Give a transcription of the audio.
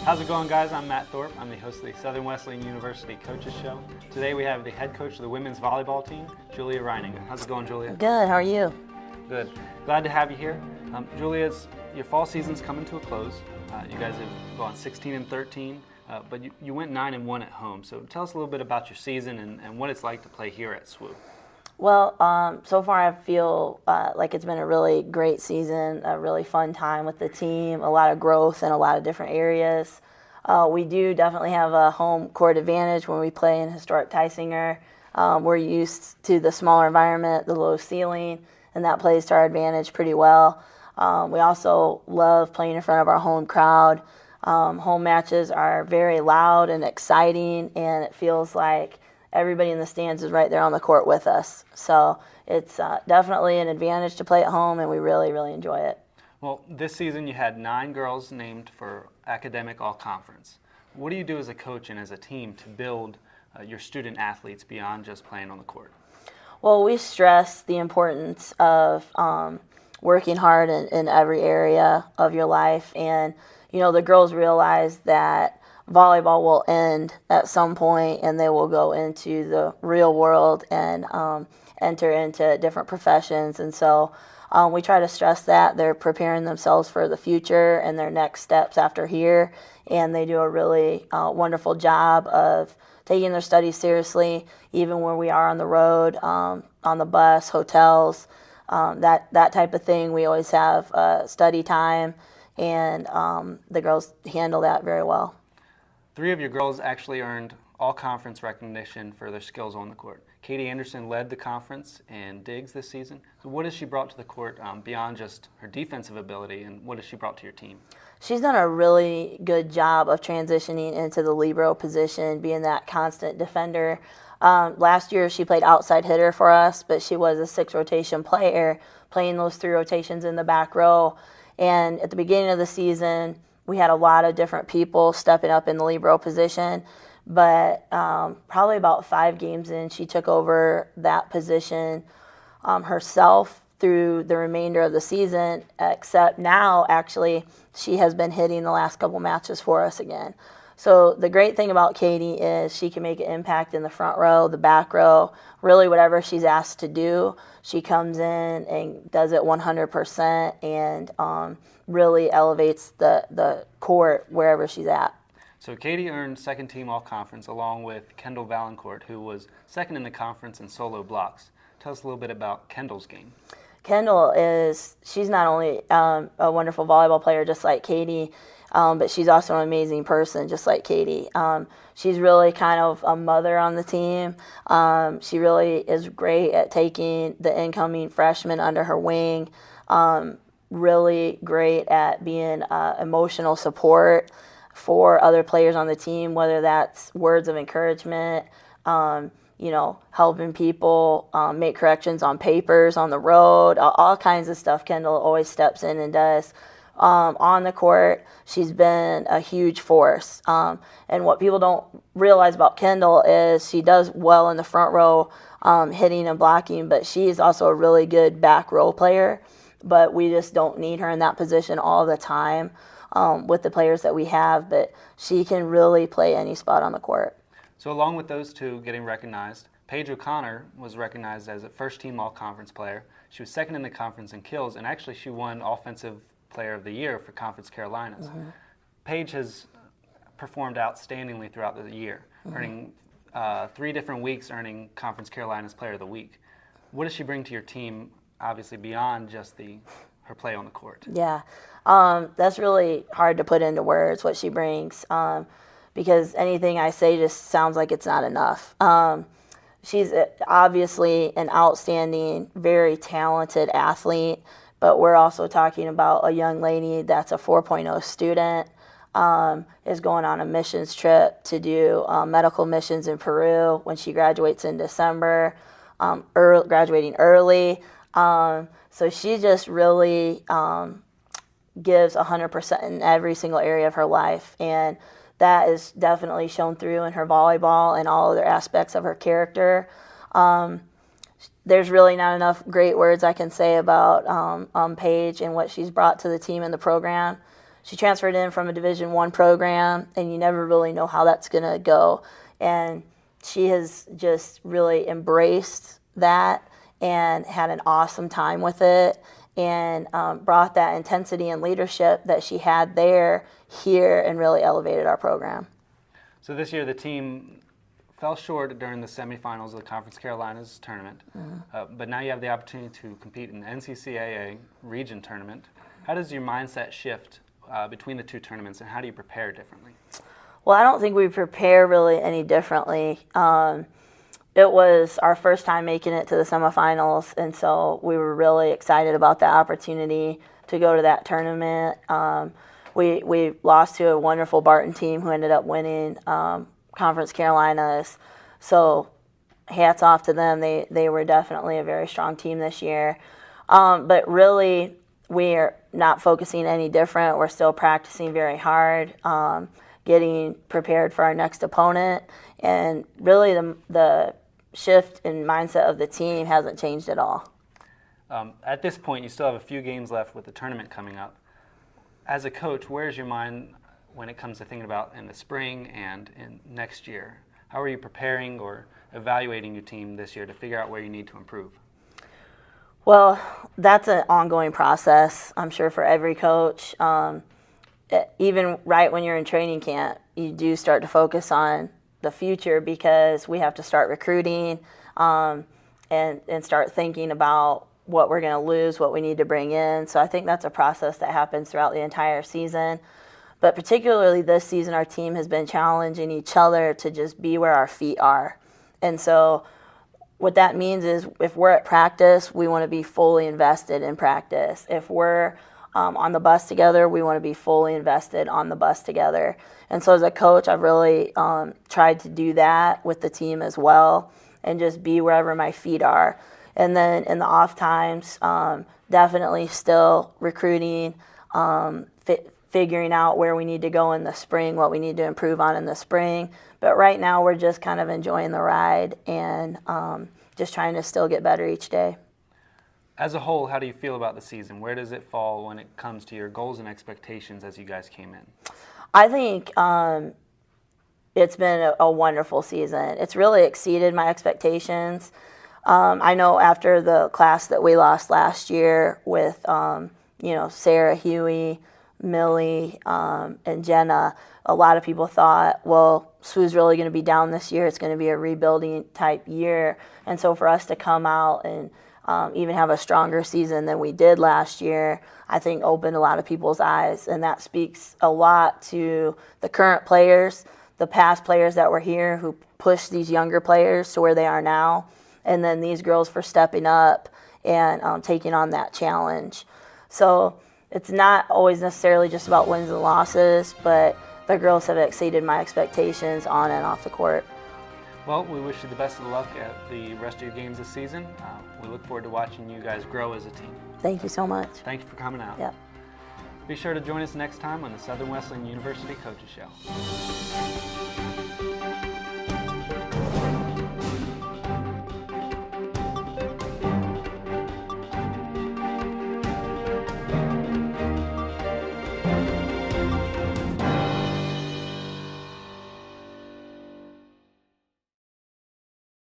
How's it going, guys? I'm Matt Thorpe. I'm the host of the Southern Wesleyan University Coaches Show. Today we have the head coach of the women's volleyball team, Julia Reininger. How's it going, Julia? Good. How are you? Good. Glad to have you here. Julia, your fall season's coming to a close. You guys have gone 16-13, but you went 9-1 at home. So tell us a little bit about your season and what it's like to play here at SWU. Well, so far I feel like it's been a really great season, a really fun time with the team, a lot of growth in a lot of different areas. We do definitely have a home court advantage when we play in historic Tysinger. We're used to the smaller environment, the low ceiling, and that plays to our advantage pretty well. We also love playing in front of our home crowd. Home matches are very loud and exciting, and it feels like everybody in the stands is right there on the court with us. So it's definitely an advantage to play at home, and we really, really enjoy it. Well, this season you had 9 girls named for academic all-conference. What do you do as a coach and as a team to build your student athletes beyond just playing on the court? Well, we stress the importance of working hard in every area of your life. And, you know, the girls realize that volleyball will end at some point and they will go into the real world and enter into different professions. And so we try to stress that they're preparing themselves for the future and their next steps after here. And they do a really wonderful job of taking their studies seriously, even when we are on the road, on the bus, hotels, that type of thing. We always have study time, and the girls handle that very well. 3 of your girls actually earned all-conference recognition for their skills on the court. Katie Anderson led the conference in digs this season. So what has she brought to the court beyond just her defensive ability, and what has she brought to your team? She's done a really good job of transitioning into the libero position, being that constant defender. Last year she played outside hitter for us, but she was a 6-rotation player, playing those 3 rotations in the back row. And at the beginning of the season, we had a lot of different people stepping up in the libero position, but probably about 5 games in, she took over that position herself through the remainder of the season, except now, actually, she has been hitting the last couple matches for us again. So the great thing about Katie is she can make an impact in the front row, the back row, really whatever she's asked to do. She comes in and does it 100% and really elevates the court wherever she's at. So Katie earned 2nd team all-conference along with Kendall Allencourt, who was 2nd in the conference in solo blocks. Tell us a little bit about Kendall's game. Kendall she's not only a wonderful volleyball player just like Katie, but she's also an amazing person just like Katie. She's really kind of a mother on the team. She really is great at taking the incoming freshmen under her wing, really great at being emotional support for other players on the team, whether that's words of encouragement, helping people make corrections on papers, on the road, all kinds of stuff. Kendall always steps in and does. On the court, she's been a huge force. And what people don't realize about Kendall is she does well in the front row, hitting and blocking, but she is also a really good back row player. But we just don't need her in that position all the time with the players that we have. But she can really play any spot on the court. So along with those 2 getting recognized, Paige Connor was recognized as a 1st team all-conference player. She was 2nd in the conference in kills, and actually she won Offensive Player of the Year for Conference Carolinas. Mm-hmm. Paige has performed outstandingly throughout the year, earning 3 different weeks earning Conference Carolinas Player of the Week. What does she bring to your team, obviously beyond just her play on the court? Yeah, that's really hard to put into words what she brings. Because anything I say just sounds like it's not enough. She's obviously an outstanding, very talented athlete, but we're also talking about a young lady that's a 4.0 student, is going on a missions trip to do medical missions in Peru when she graduates in December, graduating early. So she just really gives 100% in every single area of her life, and that is definitely shown through in her volleyball and all other aspects of her character. There's really not enough great words I can say about Paige and what she's brought to the team and the program. she transferred in from a Division I program, and you never really know how that's going to go. And she has just really embraced that and had an awesome time with it, and brought that intensity and leadership that she had there here and really elevated our program. So this year the team fell short during the semifinals of the Conference Carolinas tournament, but now you have the opportunity to compete in the NCAA region tournament. How does your mindset shift between the two tournaments, and how do you prepare differently? Well, I don't think we prepare really any differently. It was our first time making it to the semifinals, and so we were really excited about the opportunity to go to that tournament. We lost to a wonderful Barton team who ended up winning Conference Carolinas, so hats off to them. They were definitely a very strong team this year. But really, we're not focusing any different. We're still practicing very hard, getting prepared for our next opponent, and really the shift in mindset of the team hasn't changed at all. At this point, you still have a few games left with the tournament coming up. As a coach, where's your mind when it comes to thinking about in the spring and in next year? How are you preparing or evaluating your team this year to figure out where you need to improve? Well, that's an ongoing process, I'm sure, for every coach. Even right when you're in training camp, you do start to focus on the future, because we have to start recruiting and start thinking about what we're going to lose, what we need to bring in. So I think that's a process that happens throughout the entire season. But particularly this season, our team has been challenging each other to just be where our feet are. And so what that means is if we're at practice, we want to be fully invested in practice. If we're on the bus together, we want to be fully invested on the bus together. And so as a coach, I've really tried to do that with the team as well, and just be wherever my feet are. And then in the off times, definitely still recruiting, figuring out where we need to go in the spring, what we need to improve on in the spring. But right now we're just kind of enjoying the ride and just trying to still get better each day. As a whole, how do you feel about the season? Where does it fall when it comes to your goals and expectations as you guys came in? I think it's been a wonderful season. It's really exceeded my expectations. I know after the class that we lost last year with, Sarah, Huey, Millie, and Jenna, a lot of people thought, well, SWU's really going to be down this year. It's going to be a rebuilding type year. And so for us to come out and even have a stronger season than we did last year, I think opened a lot of people's eyes. And that speaks a lot to the current players, the past players that were here who pushed these younger players to where they are now, and then these girls for stepping up and taking on that challenge. So it's not always necessarily just about wins and losses, but the girls have exceeded my expectations on and off the court. Well, we wish you the best of luck at the rest of your games this season. We look forward to watching you guys grow as a team. Thank you so much. Thank you for coming out. Yep. Be sure to join us next time on the Southern Wesleyan University Coaches Show.